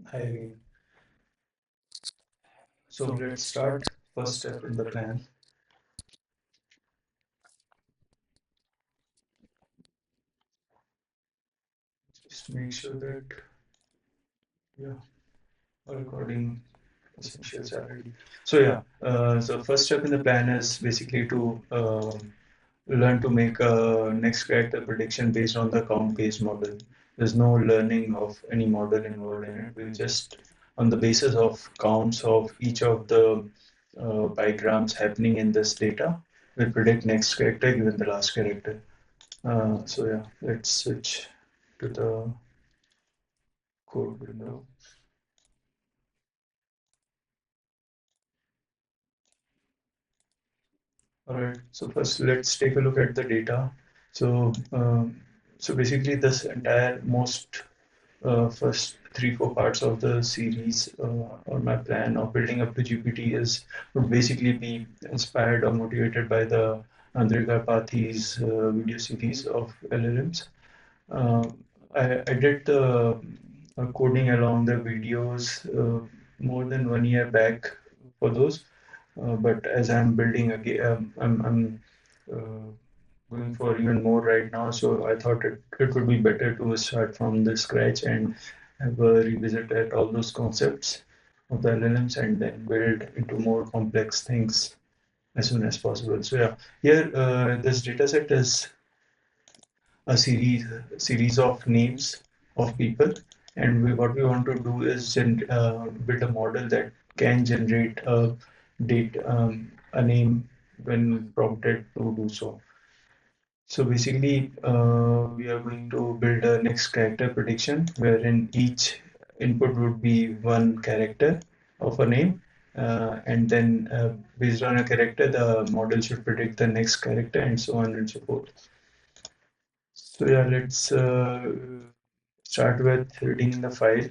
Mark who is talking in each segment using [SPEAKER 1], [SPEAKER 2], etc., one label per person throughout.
[SPEAKER 1] Hi again. So let's start. First step in the plan. Just make sure that yeah, our recording essentials are ready. So first step in the plan is basically to learn to make a next character prediction based on the count-based model. There's no learning of any model involved in it. We just on the basis of counts of each of the bigrams happening in this data, we predict next character given the last character. Let's switch to the code window. All right. So first, let's take a look at the data. So, so basically, this entire most first three, four parts of the series or my plan of building up to GPT is would basically be inspired or motivated by the Andrika Pathi's video series of LLMs. I did the coding along the videos more than 1 year back for those, but as I'm building again, I'm going for even more right now. So I thought it would be better to start from the scratch and have a revisit at all those concepts of the LLMs and then build into more complex things as soon as possible. So yeah, here this dataset is a series of names of people, and what we want to do is build a model that can generate a name when prompted to do so. So basically, we are going to build a next character prediction wherein each input would be one character of a name, and then based on a character, the model should predict the next character, and so on and so forth. So yeah, let's start with reading the file.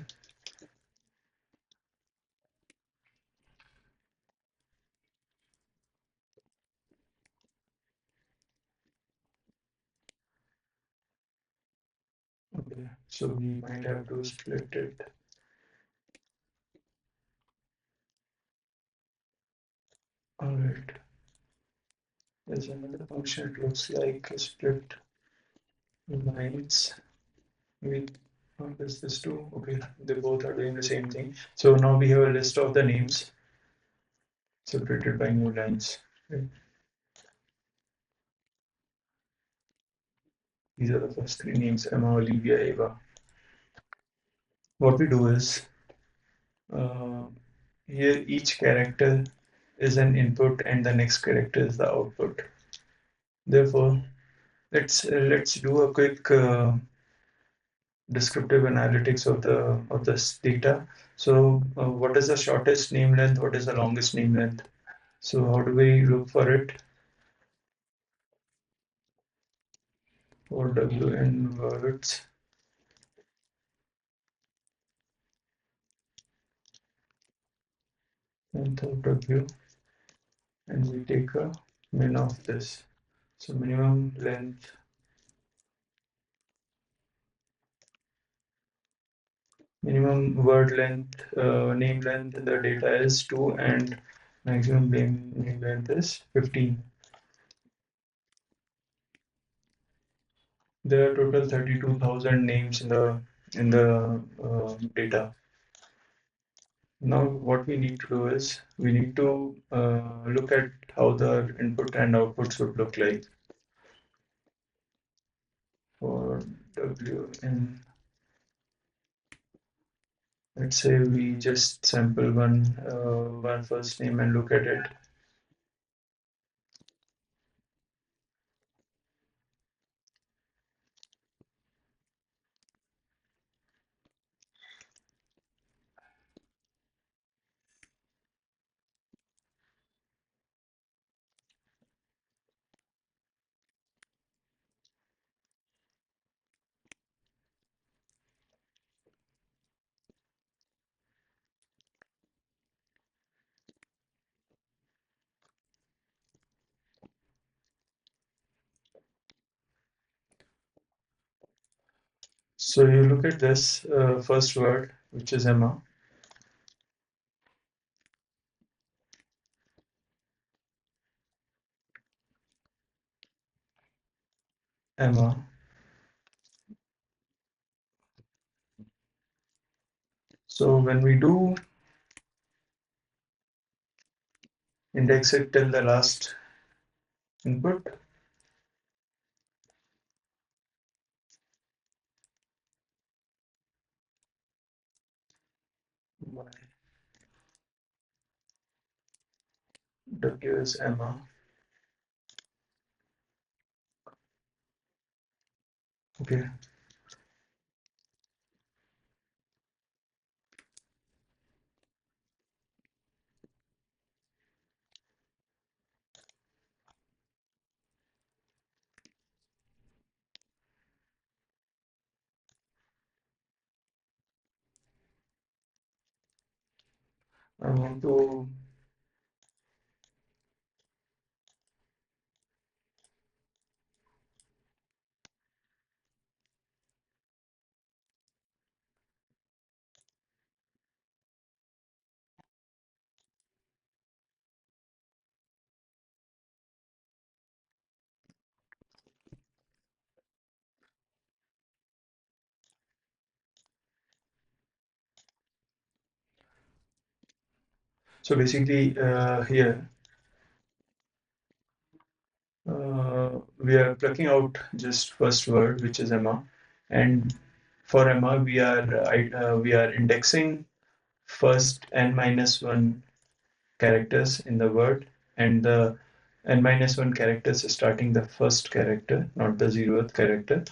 [SPEAKER 1] Okay, so we might have to split it. All right, there's another function. It looks like a split lines. We what does this do? Okay, they both are doing the same thing. So now we have a list of the names separated by new lines. Okay. These are the first three names: Emma, Olivia, Eva. What we do is uh, here each character is an input and the next character is the output. Therefore, let's do a quick descriptive analytics of this data. So, what is the shortest name length? What is the longest name length? So, how do we look for it? For WN words, length of W, and we take a min of this. So, minimum word length, name length in the data is 2, and maximum name length is 15. There are total 32,000 names in the data. Now, what we need to do is we need to look at how the input and outputs would look like for WN. Let's say we just sample one first name and look at it. So you look at this first word. which is Emma. Emma. So when we do index it till the last input, W is Emma. Okay. I want to so basically here we are plucking out just first word, which is Emma, and for Emma we are indexing first n minus one characters in the word, and the n minus one characters starting the first character, not the zeroth character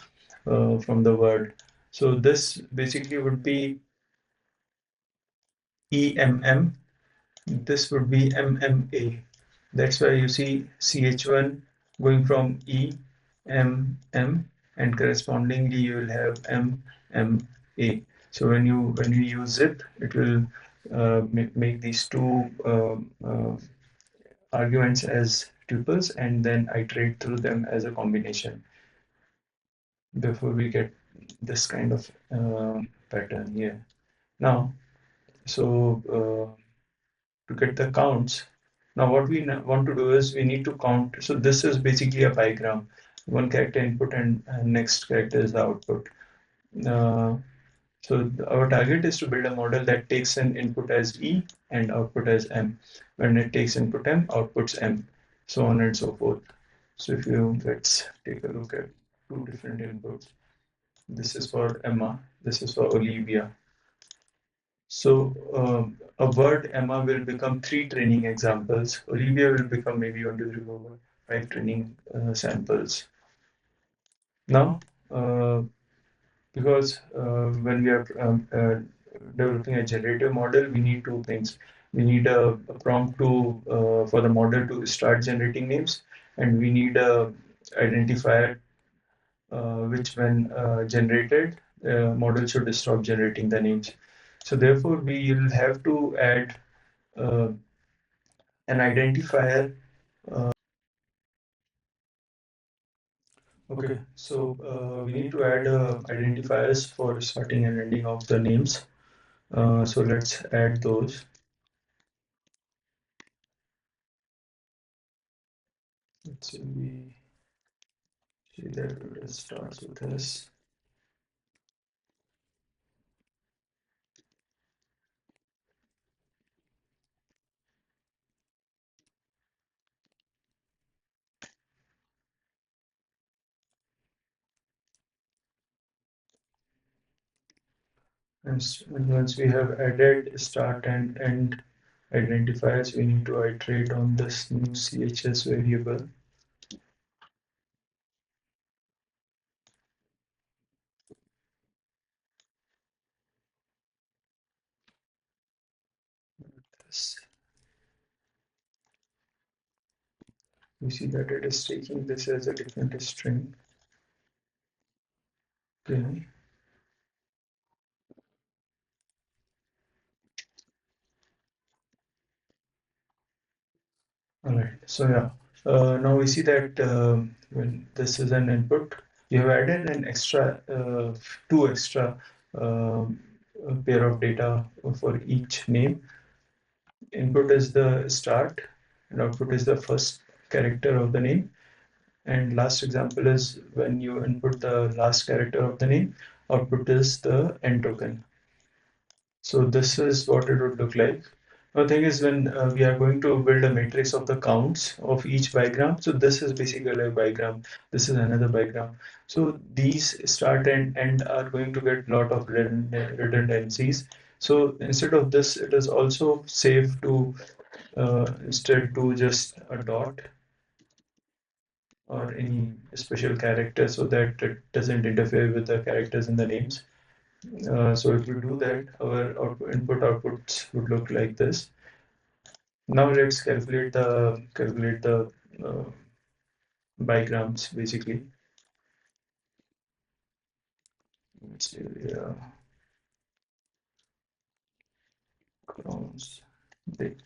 [SPEAKER 1] from the word. So this basically would be EMM. This would be MMA. That's why you see CH1 going from E, M, M, and correspondingly you will have M, M, A. So when you use it, it will make these two arguments as tuples and then iterate through them as a combination before we get this kind of pattern here. Now, so to get the counts. Now what we want to do is we need to count. So this is basically a bigram. One character input and next character is the output. Uh, so our target is to build a model that takes an input as E and output as M. When it takes input M, outputs M, so on and so forth. So if you let's take a look at two different inputs. This is for Emma. This is for Olivia. So a word Emma will become three training examples. Olivia will become maybe 1, 2, 3, 4, 5 training samples. Now, because when we are developing a generative model, we need two things. We need a prompt to for the model to start generating names, and we need a identifier which when generated, model should stop generating the names. So therefore, we will have to add uh, an identifier. Okay, so we need to add identifiers for starting and ending of the names. So let's add those. Let's say we see that it starts with S. And once we have added start and end identifiers, we need to iterate on this new CHS variable. This. We see that it is taking this as a different string. Okay. All right. So yeah, now we see that when this is an input, you have added an extra, two extra um pair of data for each name. Input is the start, and output is the first character of the name. And last example is when you input the last character of the name, output is the end token. So this is what it would look like. The thing is when we are going to build a matrix of the counts of each bigram, so this is basically a bigram, this is another bigram. So these start and end are going to get a lot of redundancies. So instead of this, it is also safe to instead do just a dot or any special character so that it doesn't interfere with the characters in the names. So if we do that, our input outputs would look like this. Now let's calculate the uh, bigrams basically. Let's say crowns bit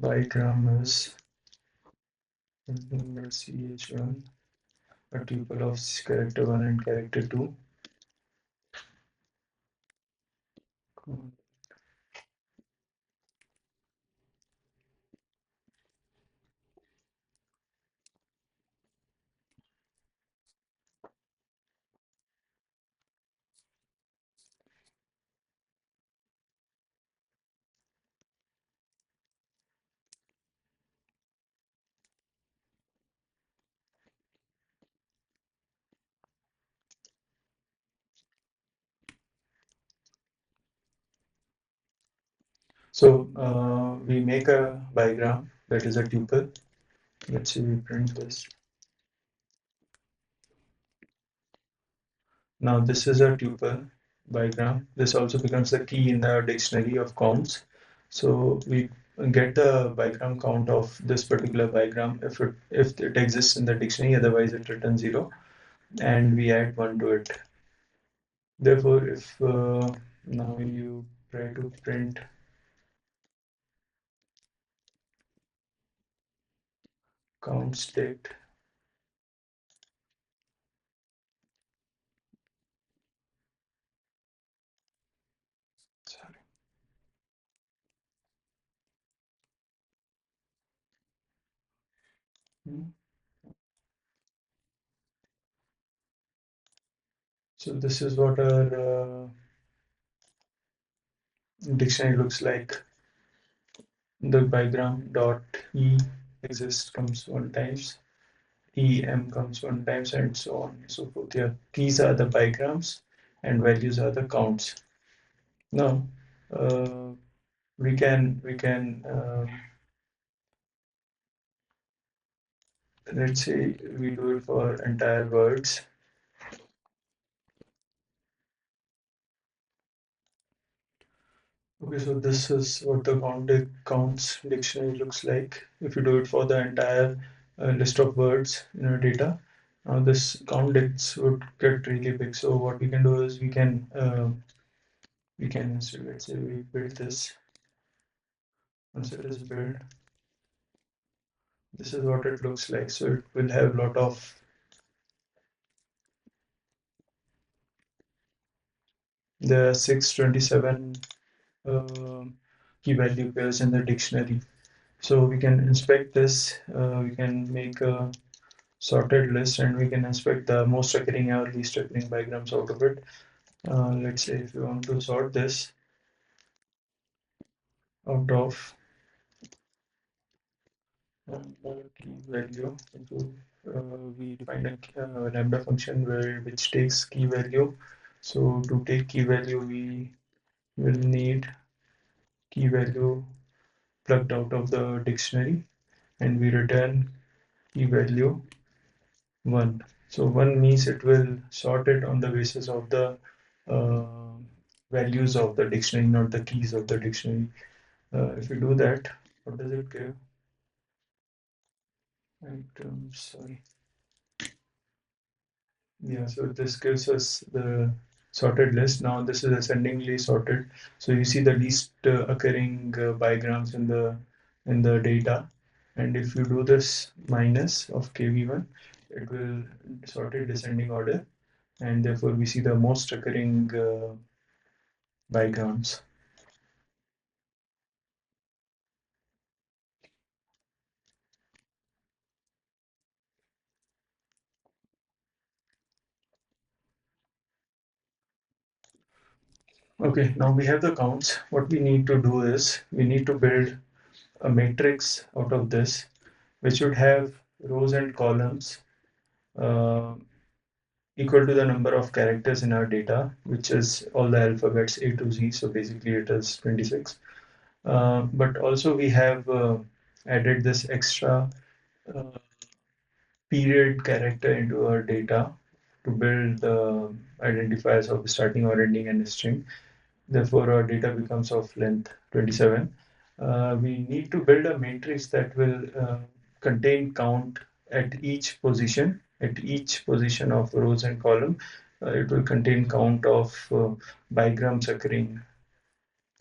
[SPEAKER 1] bigram is number ch1, a tuple of character 1 and character 2. So we make a bigram that is a tuple. Let's say we print this. Now this is a tuple bigram. This also becomes the key in the dictionary of counts. So we get the bigram count of this particular bigram if it exists in the dictionary, otherwise it returns 0, and we add 1 to it. Therefore, if now you try to print count state, sorry. Hmm. So this is what our dictionary looks like. The bigram dot e exists comes one times, em comes one times, and so on and so forth. Yeah, keys are the bigrams and values are the counts. Now uh, we can let's say we do it for entire words. Okay, so this is what the counts dictionary looks like. If you do it for the entire list of words in your data, now this count dict would get really big. So what we can do is we can so let's say we build this. Once it is built, this is what it looks like. So it will have a lot of the 627 key value pairs in the dictionary. So we can inspect this. We can make a sorted list and we can inspect the most occurring or least occurring bigrams out of it. Let's say if you want to sort this out of key value, so we define a lambda function which takes key value. So to take key value, we will need key value plucked out of the dictionary, and we return key value 1. So 1 means it will sort it on the basis of the uh, values of the dictionary, not the keys of the dictionary. If you do that, what does it give? Items, sorry. Yeah, so this gives us the sorted list. Now this is ascendingly sorted. So you see the least occurring bigrams in the data. And if you do this minus of KV1, it will sort it descending order. And therefore we see the most occurring bigrams. Okay, now we have the counts. What we need to do is we need to build a matrix out of this, which would have rows and columns uh, equal to the number of characters in our data, which is all the alphabets A to Z. So basically it is 26. But also we have added this extra uh, period character into our data to build the identifiers of starting or ending and string. Therefore, our data becomes of length 27. We need to build a matrix that will contain count at each position of rows and column. It will contain count of bigrams occurring.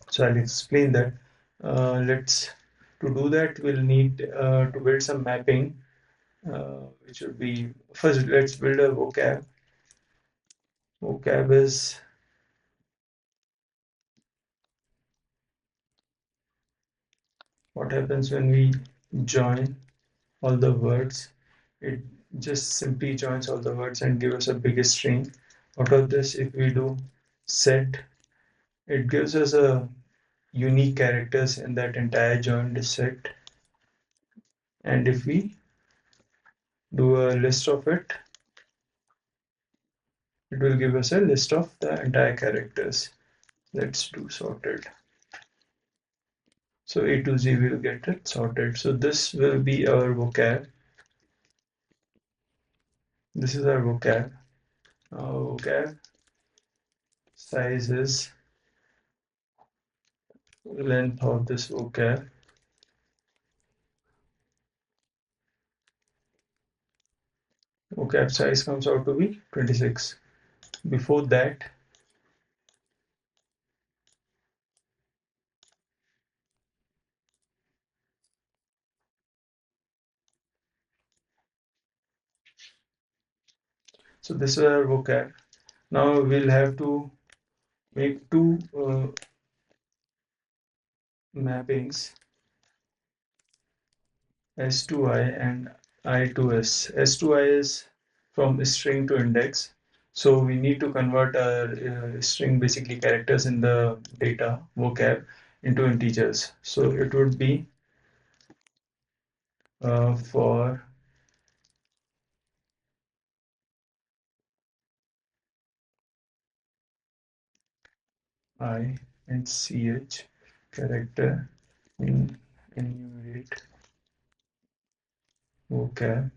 [SPEAKER 1] So I'll explain that. Let's To do that, we'll need to build some mapping, which would be first. Let's build a vocab. Vocab is what happens when we join all the words. It just simply joins all the words and gives us a big string. Out of this, if we do set, it gives us a unique characters in that entire joined set. And if we do a list of it, it will give us a list of the entire characters. Let's do sorted. So A to Z will get it sorted. So this will be our vocab. This is our vocab. Our vocab size is length of this vocab. Vocab size comes out to be 26. Before that, so this is our vocab. Now we'll have to make two mappings, S to I and I to S. S to I is from string to index. So we need to convert our string, basically characters in the data vocab, into integers. So it would be for I and CH character in enumerate vocab.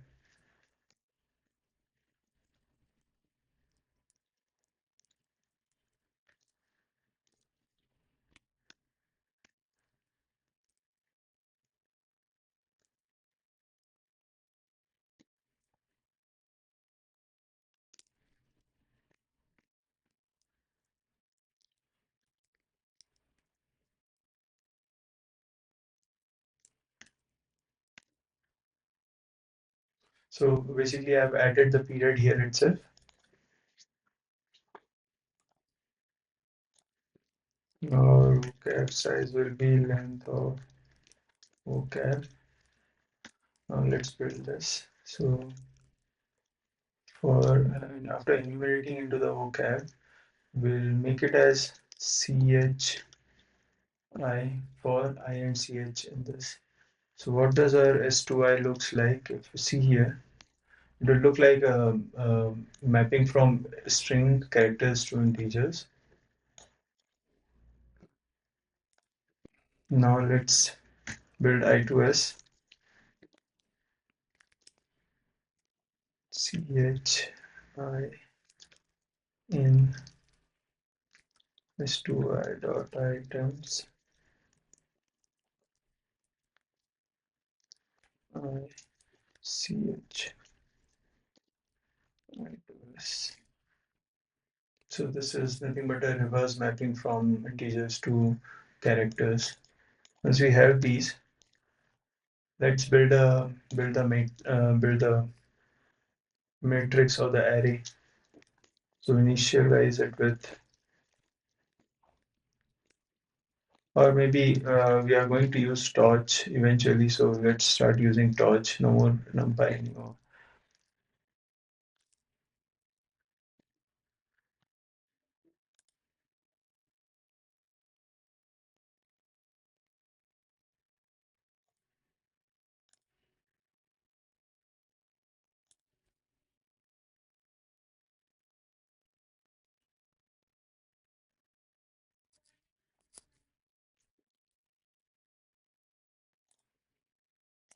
[SPEAKER 1] So basically I've added the period here itself. Our vocab size will be length of vocab. Now let's build this. So for after enumerating into the vocab, we'll make it as CHI for I and CH in this. So what does our S2I looks like? If you see here, it will look like a mapping from string characters to integers. Now let's build I to S. CHI in S2I dot items I CH I to S. So this is nothing but a reverse mapping from integers to characters. Once we have these, let's build the matrix or the array. So initialize it with, or maybe we are going to use torch eventually. So let's start using torch. No more numpy anymore.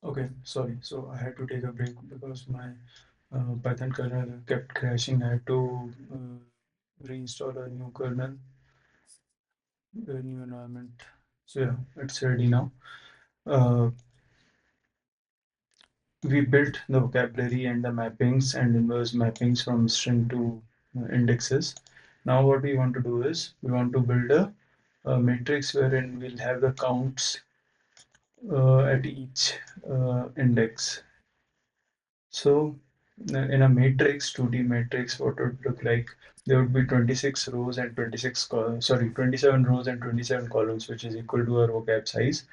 [SPEAKER 1] Okay, sorry. So I had to take a break because my Python kernel kept crashing. I had to reinstall a new kernel, a new environment. So yeah, it's ready now. Uh, we built the vocabulary and the mappings and inverse mappings from string to indexes. Now what we want to do is we want to build a matrix wherein we'll have the counts at each index. So in a matrix, 2D matrix, what would look like? There would be 26 rows and 27 rows and 27 columns, which is equal to our vocab size.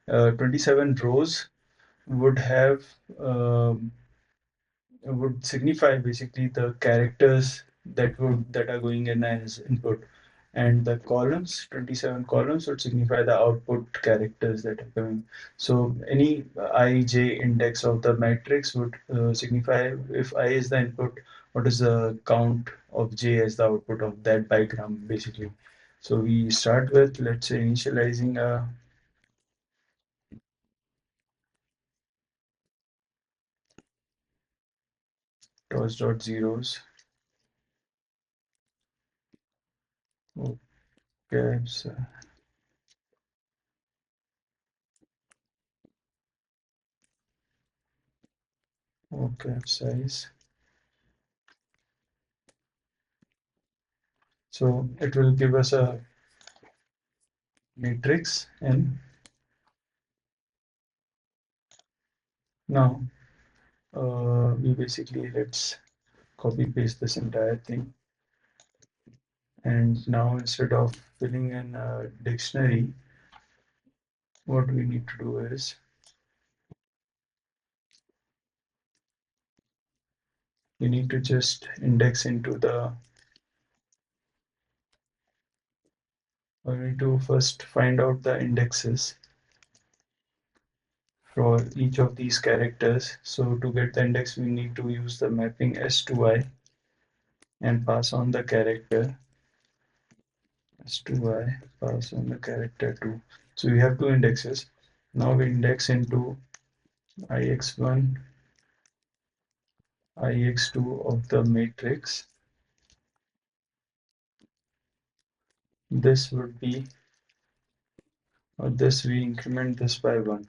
[SPEAKER 1] 27 rows would have would signify basically the characters that are going in as input, and the columns, 27 columns, would signify the output characters that are coming. So any ij index of the matrix would signify, if I is the input, what is the count of j as the output of that bigram basically. So we start with, let's say, initializing a toss dot zeros. Okay, so okay, size. So it will give us a matrix, and now we basically, let's copy paste this entire thing, and now instead of filling in a dictionary, what we need to do is we need to just index into the, we need to first find out the indexes for each of these characters. So to get the index, we need to use the mapping s to I and pass on the character s2I, pass on the character 2. So we have two indexes. Now we index into ix1, ix2 of the matrix. This would be, or this, we increment this by 1.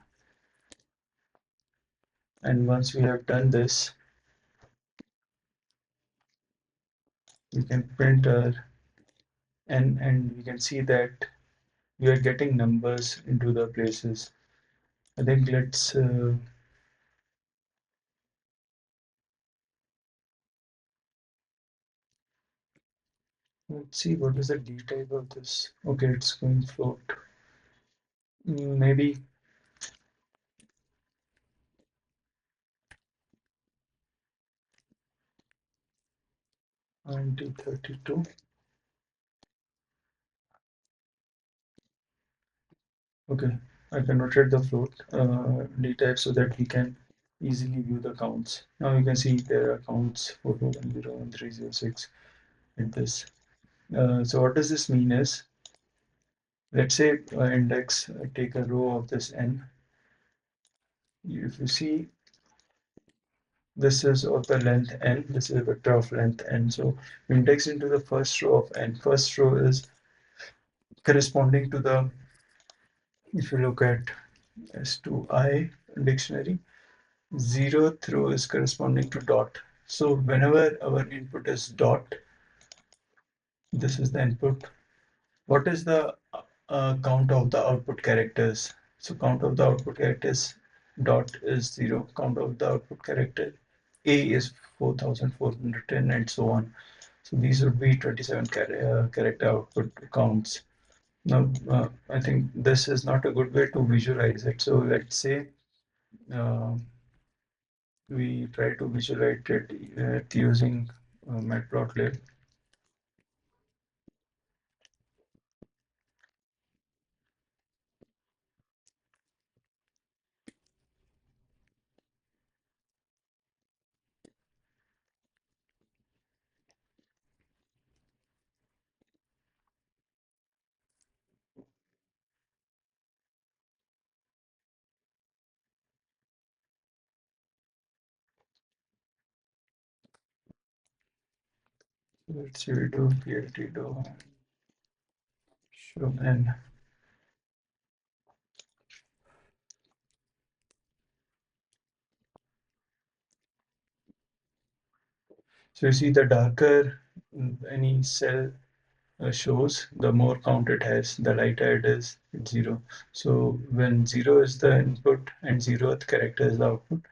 [SPEAKER 1] And once we have done this, we can print our n, and we can see that we are getting numbers into the places. I think let's see what is the d type of this. Okay, it's going float. Maybe 2032. Okay, I can rotate the float d type so that we can easily view the counts. Now you can see there are counts 4210306 in this. So what does this mean is, let's say index, take a row of this n. If you see, this is of the length n, this is a vector of length n. So index into the first row of n. First row is corresponding to the, if you look at s2I dictionary, zeroth row is corresponding to dot. So whenever our input is dot, This is the input. What is the count of the output characters? So count of the output characters dot is 0. Count of the output character A is 4410 and so on. So these would be 27 character output counts. Now, I think this is not a good way to visualize it. So let's say uh, we try to visualize it using matplotlib. Let's say we do plt do show n. So you see the darker any cell shows, the more count it has, the lighter it is, it's 0. So when 0 is the input and 0th character is the output,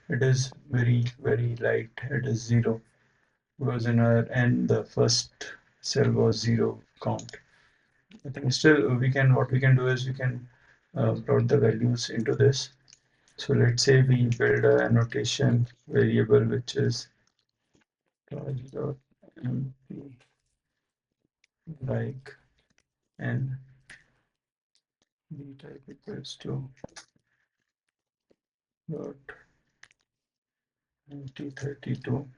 [SPEAKER 1] it is very, very light, it is 0. Because in our end, the first cell was 0 count. I think still what we can do is we can plot the values into this. So let's say we build an annotation variable which is mp like n b type equals to dot 2032.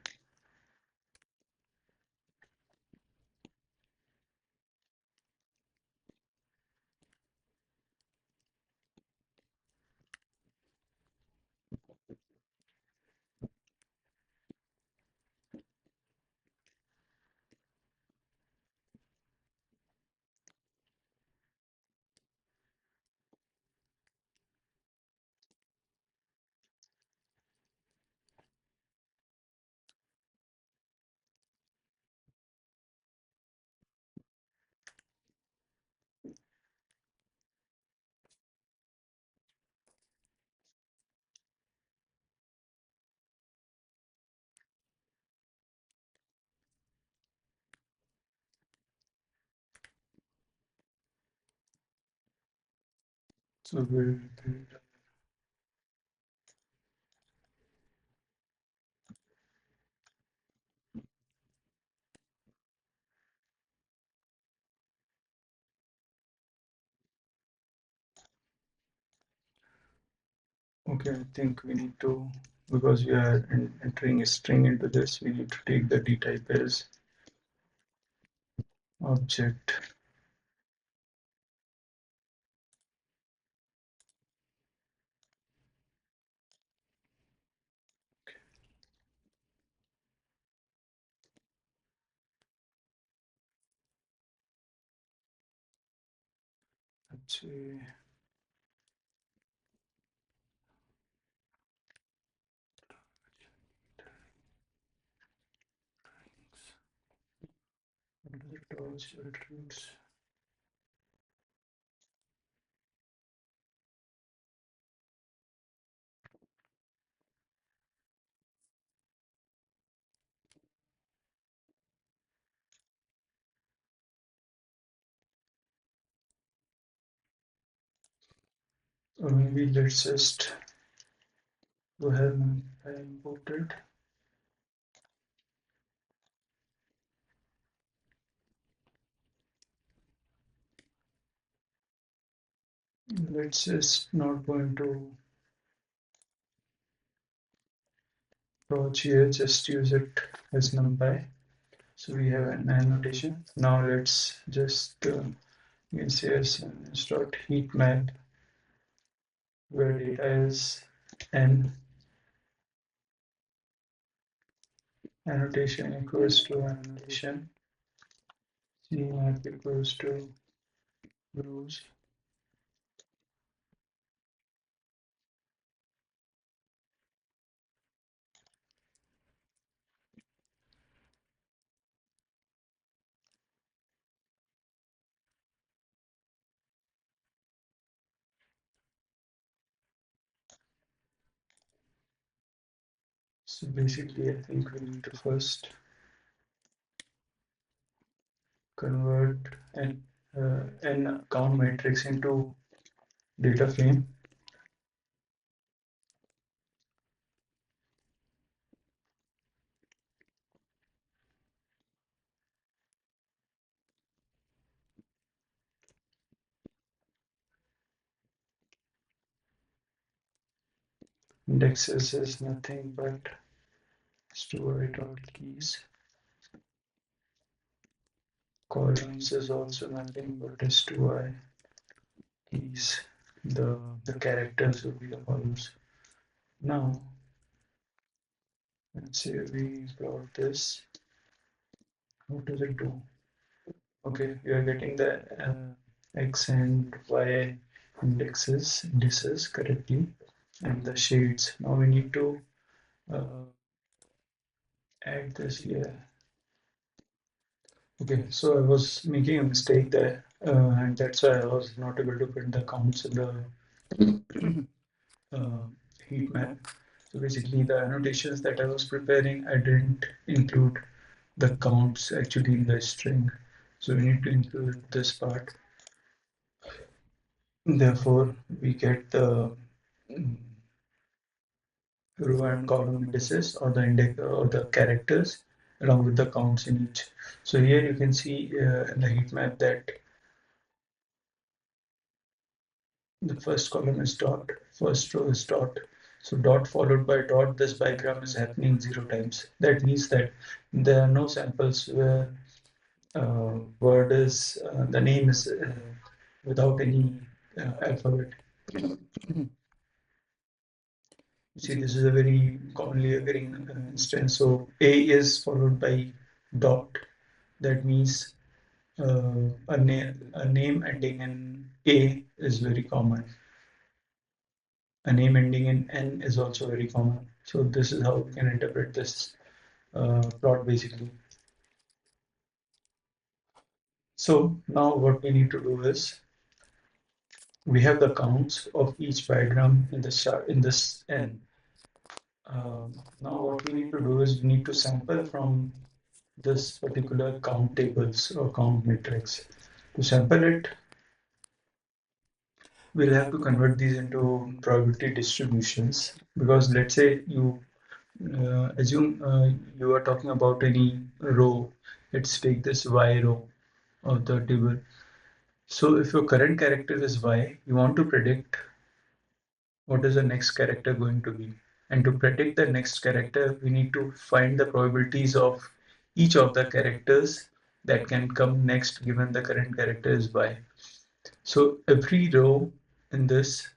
[SPEAKER 1] So we'll build, okay, I think we need to, because we are entering a string into this, we need to take the d type as object. Let's say attributes. Or maybe let's just go ahead and import it. Let's just not going to approach here, just use it as numpy. So we have an annotation. Now let's just you can say as start heat map where data is n annotation equals to annotation c map equals to rows. So basically, I think we need to first convert an count matrix into data frame. Indexes is nothing but stored keys. Columns is also nothing but S2I keys. The characters will be the columns. Now, let's say we plot this. What does it do? Okay, we are getting the X and Y indices correctly, and the shades. Now we need to uh, add this here. Okay, so I was making a mistake there, and that's why I was not able to print the counts in the uh, heat map. So basically, the annotations that I was preparing, I didn't include the counts actually in the string. So we need to include this part. Therefore, we get the mm, row and column indices or the index or the characters along with the counts in each. So here you can see in the heat map that the first column is dot, first row is dot. So dot followed by dot, this bigram is happening 0 times. That means that there are no samples where word is, the name is without any alphabet. You see, this is a very commonly occurring instance. So A is followed by dot. That means a name ending in A is very common. A name ending in N is also very common. So this is how we can interpret this plot basically. So now what we need to do is we have the counts of each bigram in this chart in this N. Now what we need to do is we need to sample from this particular count tables or count matrix. To sample it, we'll have to convert these into probability distributions because let's say you assume you are talking about any row. Let's take this Y row of the table. So if your current character is Y, you want to predict what is the next character going to be. And to predict the next character, we need to find the probabilities of each of the characters that can come next given the current character is Y. So every row in this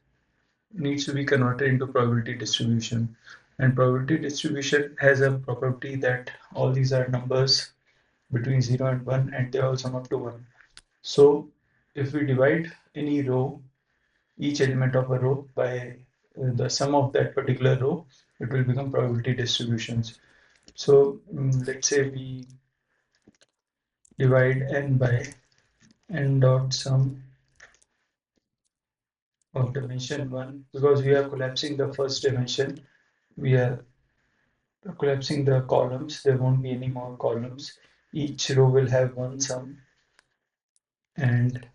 [SPEAKER 1] needs to be converted into probability distribution. And probability distribution has a property that all these are numbers between 0 and 1 and they all sum up to 1. So if we divide any row, each element of a row by the sum of that particular row, it will become probability distributions. So let's say we divide n by n dot sum of dimension 1 because we are collapsing the first dimension. We are collapsing the columns. There won't be any more columns. Each row will have one sum and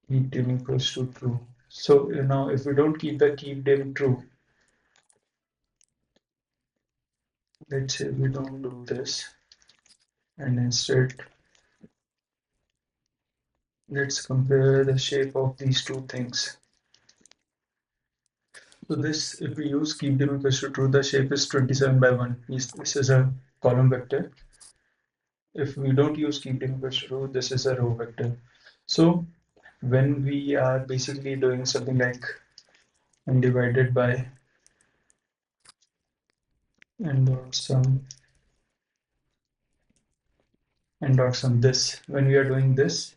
[SPEAKER 1] keep dim equals to true. So now if we don't keep the keep dim true, let's say we don't do this and instead let's compare the shape of these two things. So this, if we use keep dim equals to true, the shape is 27 by 1. This is a column vector. If we don't use keep dim equals to true, this is a row vector. So when we are basically doing something like n divided by n dot sum n dot sum this, when we are doing this,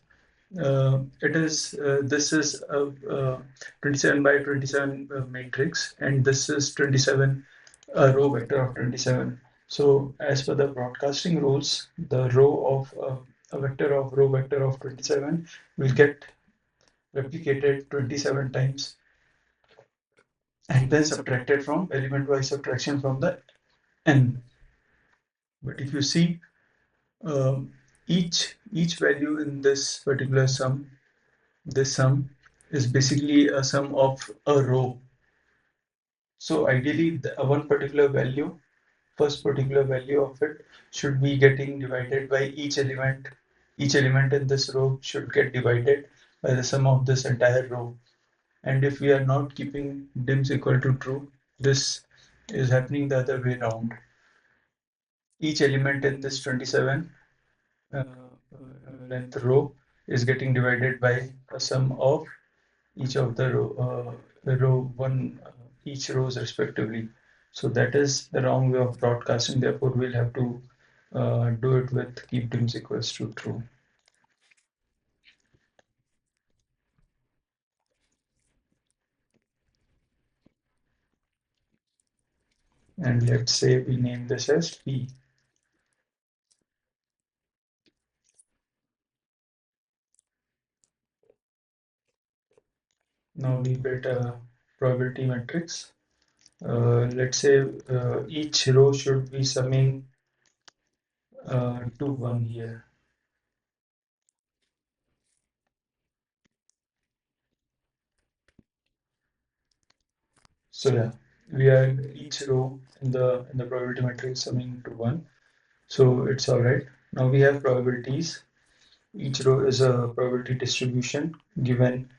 [SPEAKER 1] this is a 27 by 27 matrix and this is 27 a row vector of 27. So as per the broadcasting rules, the row of a vector of row vector of 27 will get replicated 27 times and then subtracted from element-wise subtraction from the n. But if you see, um, each value in this particular sum, this sum is basically a sum of a row. So ideally, one particular value, first particular value of it should be getting divided by each element. Each element in this row should get divided by the sum of this entire row. And if we are not keeping dims equal to true, this is happening the other way around. Each element in this 27 length row is getting divided by a sum of each of the row one each rows respectively. So that is the wrong way of broadcasting. Therefore, we'll have to do it with keep dims equals to true. And let's say we name this as P. Now we built a probability matrix. Let's say each row should be summing to 1 here. So yeah, we are each row in the probability matrix summing to 1. So it's all right. Now we have probabilities. Each row is a probability distribution given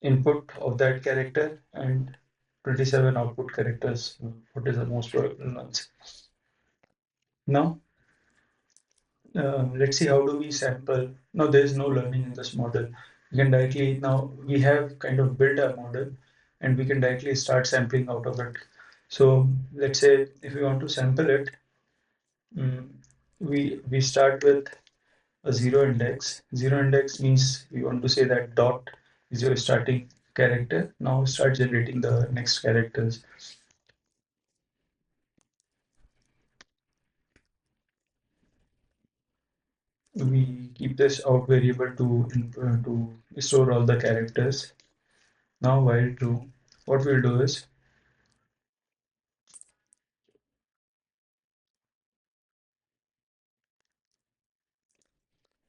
[SPEAKER 1] input of that character and 27 output characters. What is the most probable ones? Now, let's see how do we sample. Now, there is no learning in this model. We can directly, now we have kind of built a model and we can directly start sampling out of it. So let's say if we want to sample it, mm, we start with a zero index. Zero index means we want to say that dot is your starting character. Now start generating the next characters. We keep this out variable to store all the characters. Now while true, what we'll do is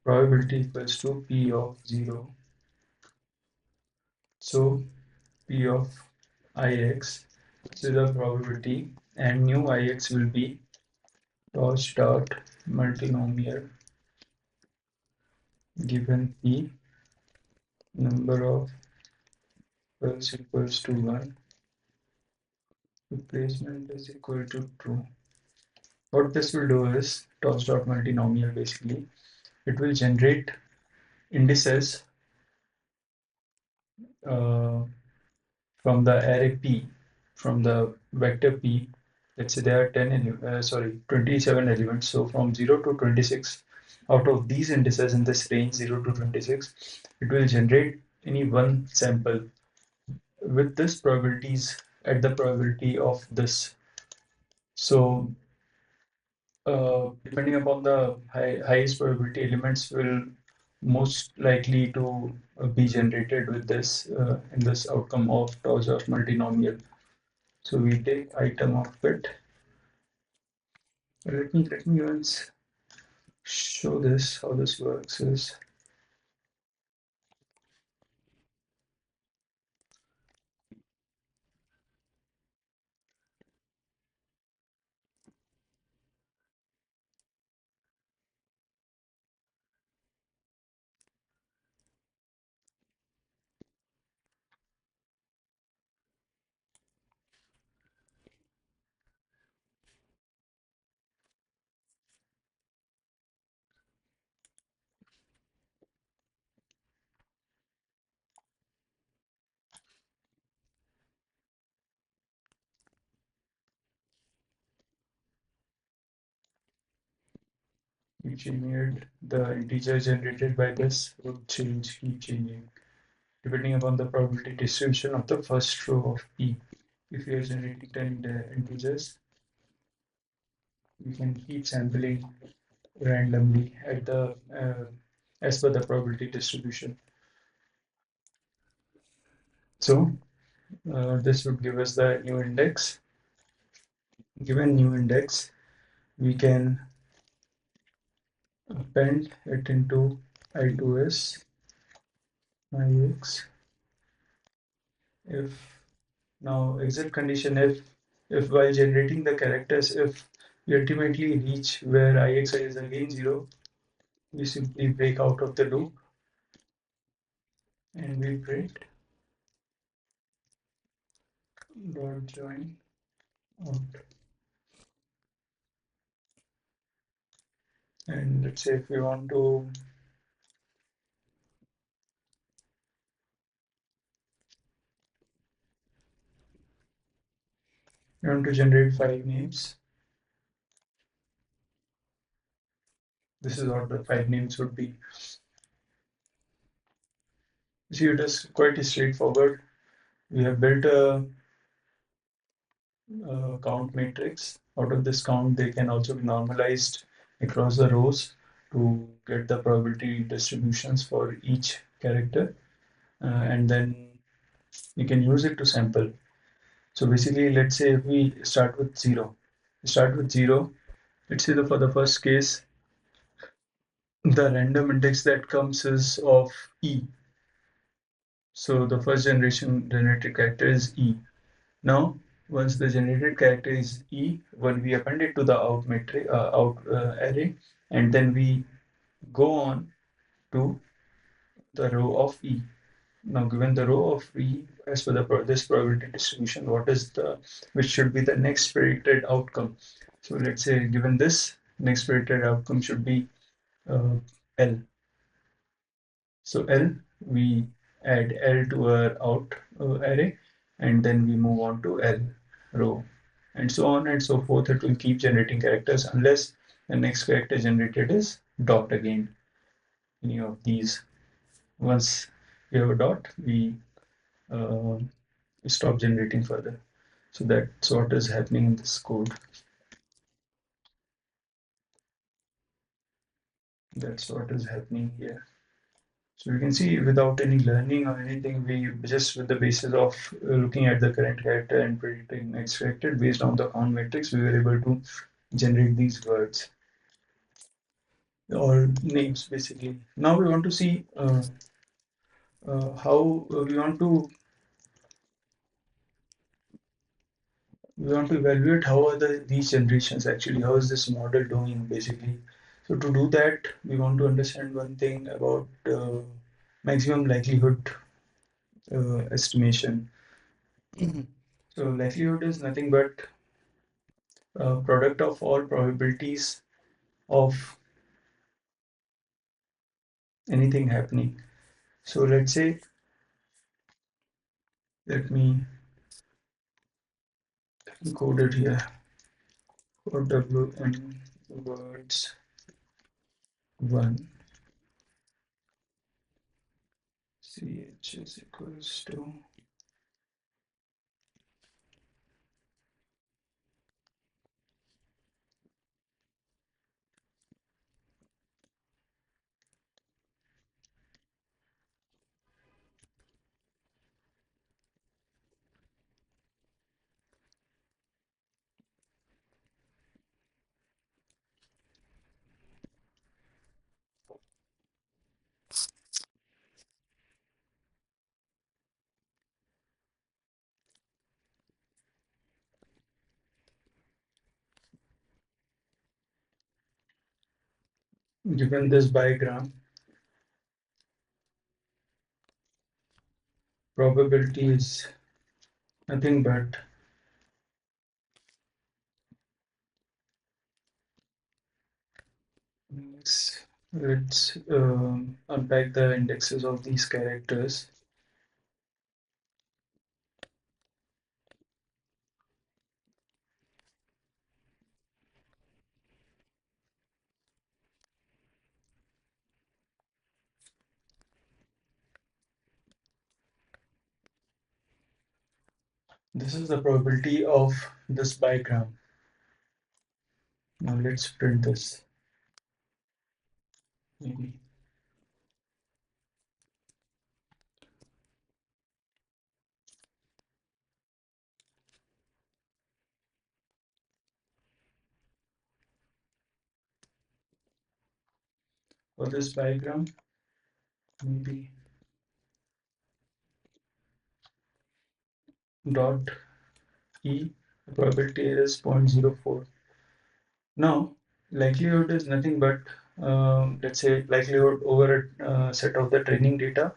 [SPEAKER 1] probability equals to p of 0. So p of ix is the probability and new ix will be torch dot multinomial given p number of plus equals to 1, replacement is equal to true. What this will do is toss dot multinomial basically. It will generate indices uh, from the array P, from the vector P. Let's say there are 27 elements. So from 0 to 26, out of these indices in this range 0 to 26, it will generate any one sample with this probabilities at the probability of this. So depending upon the highest probability elements will most likely to be generated with this in this outcome of tau of multinomial. So we take item of it. Let me once show this how this works is engineered the integer generated by this would keep changing depending upon the probability distribution of the first row of P. If you are generating 10 integers, we can keep sampling randomly at the as per the probability distribution. So this would give us the new index. Given new index, we can append it into I2S ix. If now exit condition, if while generating the characters, if we ultimately reach where ixi is again 0, we simply break out of the loop and we print dot join out. And let's say if we want to generate 5 names, this is what the 5 names would be. See, it is quite straightforward. We have built a count matrix. Out of this count, they can also be normalized across the rows to get the probability distributions for each character. And then you can use it to sample. So basically, let's say if we start with 0. Start with 0. Let's say for the first case, the random index that comes is of E. So the first generation generated character is E. Now, once the generated character is E, when we append it to the out matrix, array, and then we go on to the row of E. Now, given the row of E, as per this probability distribution, which should be the next predicted outcome? So let's say given this, next predicted outcome should be L. So L, we add L to our out array, and then we move on to L row, and so on and so forth. It will keep generating characters unless the next character generated is dot again. Any of these. Once we have a dot, we uh, stop generating further. So that's what is happening in this code. That's what is happening here. So you can see without any learning or anything, we just with the basis of looking at the current character and predicting next character based on the count matrix, we were able to generate these words or names basically. Now we want to see how we want to evaluate how are these generations actually, how is this model doing basically. So to do that, we want to understand one thing about maximum likelihood estimation. So likelihood is nothing but product of all probabilities of anything happening. So let's say, let me code it here for WN words 1 CH is equals to given this bigram, probability is nothing but let's unpack the indexes of these characters. This is the probability of this bigram. Now let's print this. Maybe. For this bigram, maybe dot e, the probability is 0.04. Now, likelihood is nothing but, let's say, likelihood over a set of the training data.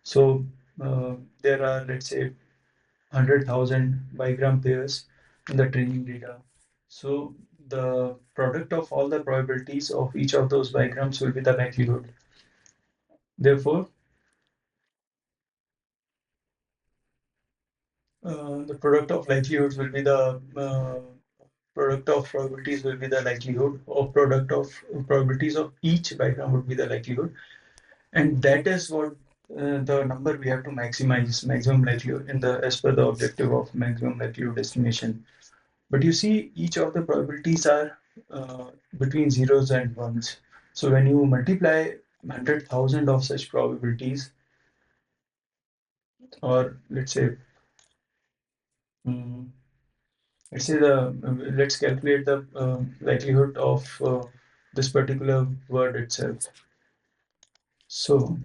[SPEAKER 1] So there are, let's say, 100,000 bigram pairs in the training data. So the product of all the probabilities of each of those bigrams will be the likelihood. Therefore, the product of likelihoods will be the product of probabilities will be the likelihood, or product of probabilities of each bigram would be the likelihood, and that is what the number we have to maximize, maximum likelihood, in the as per the objective of maximum likelihood estimation. But you see, each of the probabilities are between zeros and ones. So when you multiply 100,000 of such probabilities, or mm, let's say let's calculate the likelihood of this particular word itself. So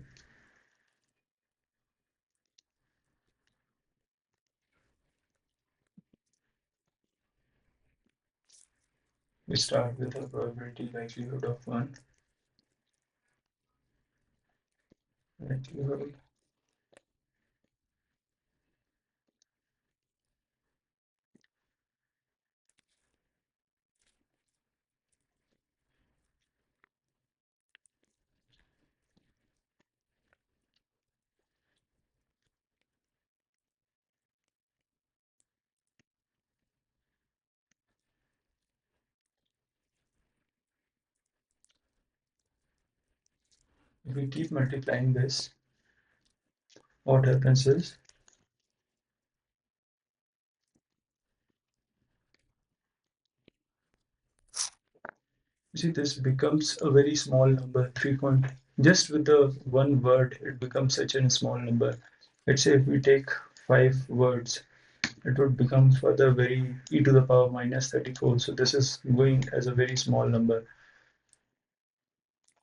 [SPEAKER 1] we start with a probability likelihood of one, likelihood. If we keep multiplying this, what happens is, you see, this becomes a very small number, 3 point. Just with the one word, it becomes such a small number. Let's say if we take 5 words, it would become further very e to the power minus 34. So this is going as a very small number.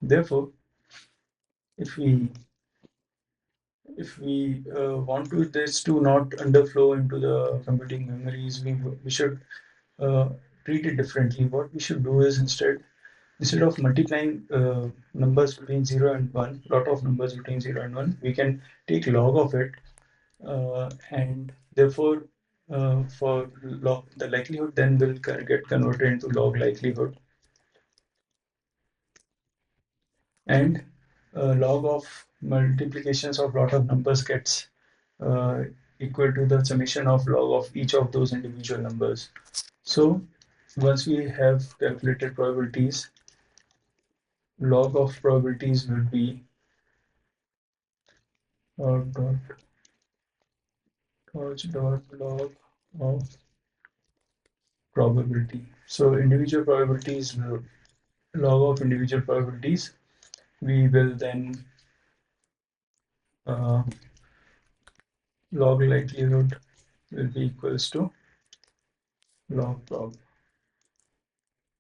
[SPEAKER 1] Therefore, if we want to this to not underflow into the computing memories, we should uh, treat it differently. What we should do is, instead of multiplying numbers between 0 and 1, lot of numbers between 0 and 1, we can take log of it, and therefore for log, the likelihood then will get converted into log likelihood, and log of multiplications of lot of numbers gets uh, equal to the summation of log of each of those individual numbers. So once we have calculated probabilities, log of probabilities will be dot dot log of probability. So individual probabilities, log of individual probabilities, we will then uh, log likelihood will be equals to log prob.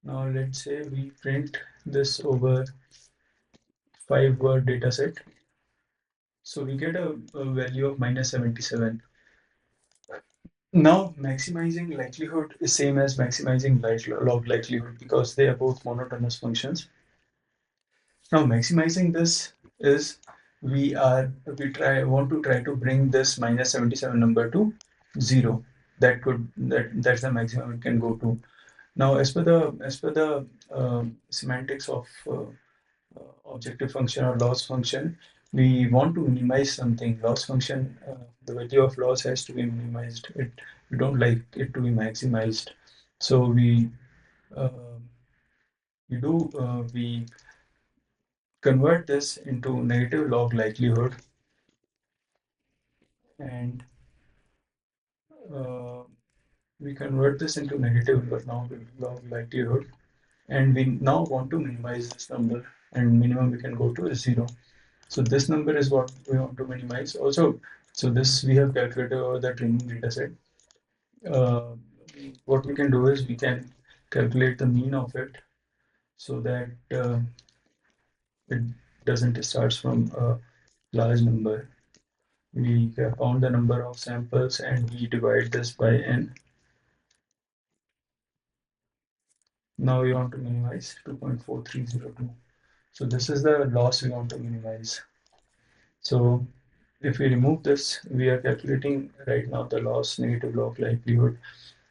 [SPEAKER 1] Now let's say we print this over 5 word data set. So we get a value of minus 77. Now maximizing likelihood is same as maximizing log likelihood, because they are both monotonous functions. Now maximizing this is, we want to try to bring this minus 77 number to 0. That's the maximum it can go to. Now as per the semantics of objective function or loss function, we want to minimize something. Loss function, the value of loss has to be minimized. We don't like it to be maximized. So uh, we convert this into negative log likelihood, and uh, we convert this into negative log likelihood, and we now want to minimize this number, and minimum we can go to is 0. So this number is what we want to minimize. Also, so this we have calculated over the training data set. Uh, what we can do is we can calculate the mean of it, so that it doesn't start from a large number. We count the number of samples and we divide this by n. Now we want to minimize 2.4302. So this is the loss we want to minimize. So if we remove this, we are calculating right now the loss negative log likelihood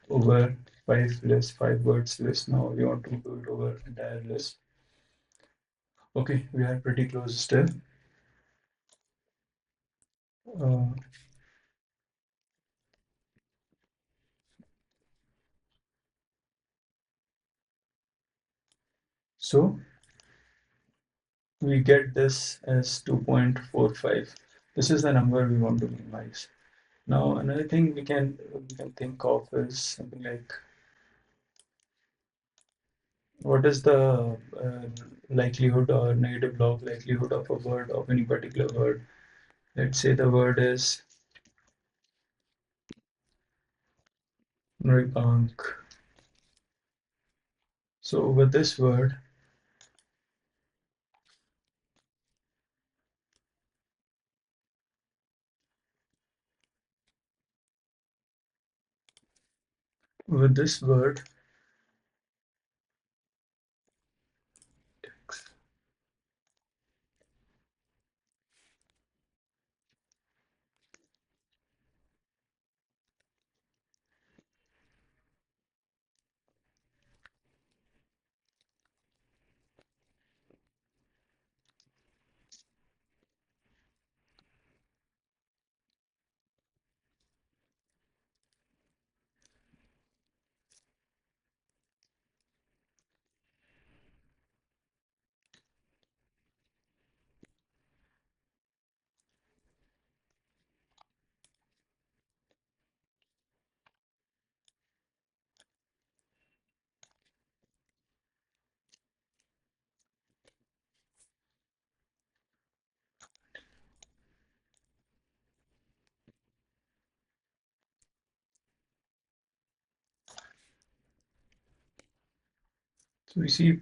[SPEAKER 1] over five words list. Now we want to do it over entire list. Okay, we are pretty close still. Uh, so we get this as 2.45. This is the number we want to minimize. Now another thing we can think of is something like, what is the likelihood or negative log likelihood of a word, of any particular word? Let's say the word is Ribank. So with this word, with this word, so we see.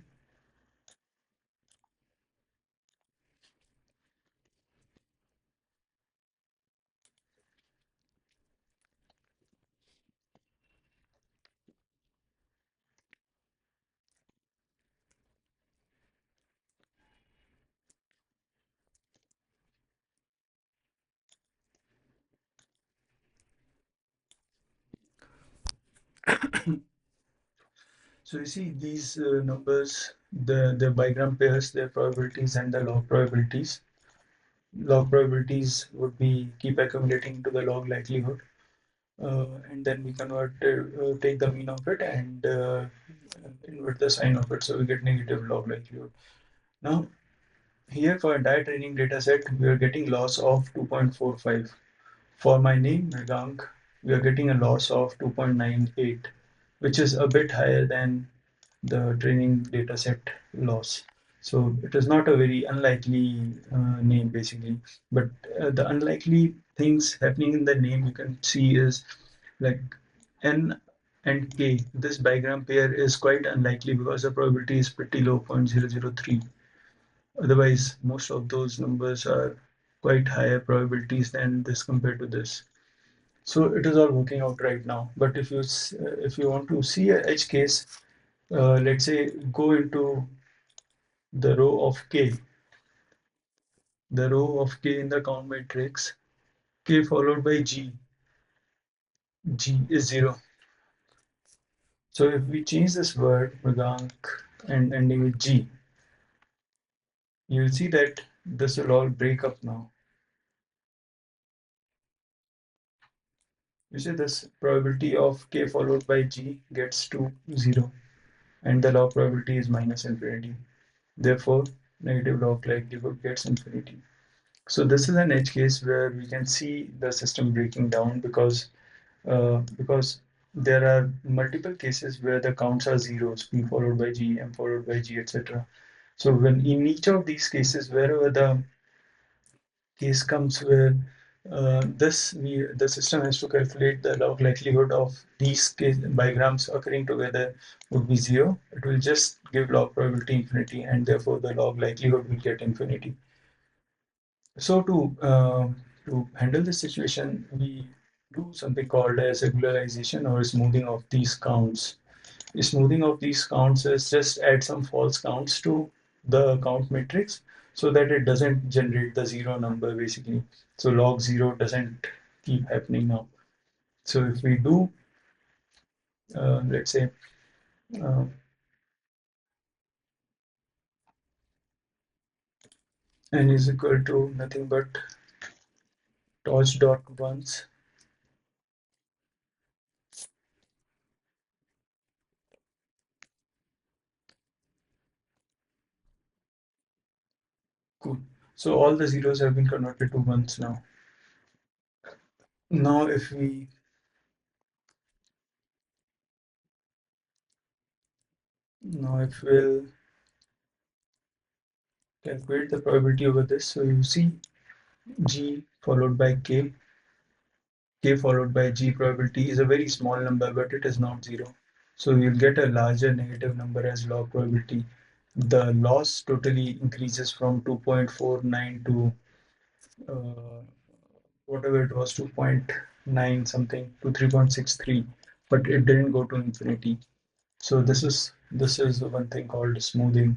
[SPEAKER 1] So you see these numbers, the bigram pairs, their probabilities and the log probabilities. Log probabilities would be keep accumulating to the log likelihood, and then we convert, take the mean of it and invert the sign of it, so we get negative log likelihood. Now here for entire training data set, we are getting loss of 2.45. For my name, Mrigank, we are getting a loss of 2.98, which is a bit higher than the training dataset loss. So it is not a very unlikely name basically, but the unlikely things happening in the name you can see is like N and K. This bigram pair is quite unlikely because the probability is pretty low, 0.003. Otherwise, most of those numbers are quite higher probabilities than this compared to this. So it is all working out right now. But if you want to see a edge case, let's say go into the row of K, the row of K in the count matrix, K followed by G, G is 0. So if we change this word, Mrigank, and ending with G, you'll see that this will all break up now. You see this probability of K followed by G gets to 0, and the log probability is minus infinity. Therefore, negative log likelihood gets infinity. So this is an edge case where we can see the system breaking down because there are multiple cases where the counts are zeros, p followed by g, m followed by g, etc. So when in each of these cases, wherever the case comes where The system has to calculate the log likelihood of these bigrams occurring together would be zero. It will just give log probability infinity, and therefore the log likelihood will get infinity. So to handle this situation, we do something called as regularization or smoothing of these counts. The smoothing of these counts is just add some false counts to the count matrix so that it doesn't generate the zero number basically. So log zero doesn't keep happening now. So if we do, let's say, uh, n is equal to nothing but torch dot ones. Cool. So all the zeros have been converted to ones now. Now if we now if we'll calculate the probability over this, so you see G followed by K followed by G probability is a very small number, but it is not zero. So you'll get a larger negative number as log probability. The loss totally increases from 2.49 to uh, whatever it was, 2.9 something to 3.63, but it didn't go to infinity. So this is one thing called smoothing.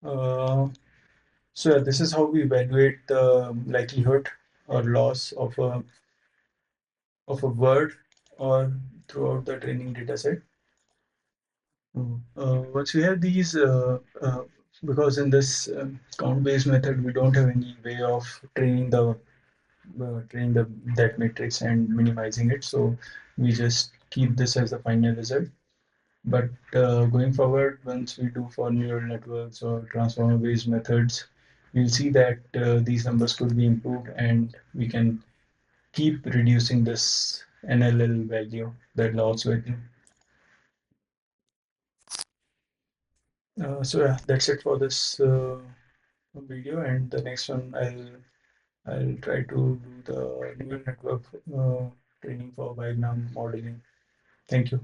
[SPEAKER 1] Uh, so yeah, this is how we evaluate the likelihood or loss of a word or throughout the training data set. Once we have these, because in this count-based method, we don't have any way of training the that matrix and minimizing it. So we just keep this as the final result. But going forward, once we do for neural networks or transformer-based methods, we'll see that these numbers could be improved, and we can keep reducing this NLL value, that loss value. So yeah, that's it for this video, and the next one I'll try to do the neural network training for bigram modeling. Thank you.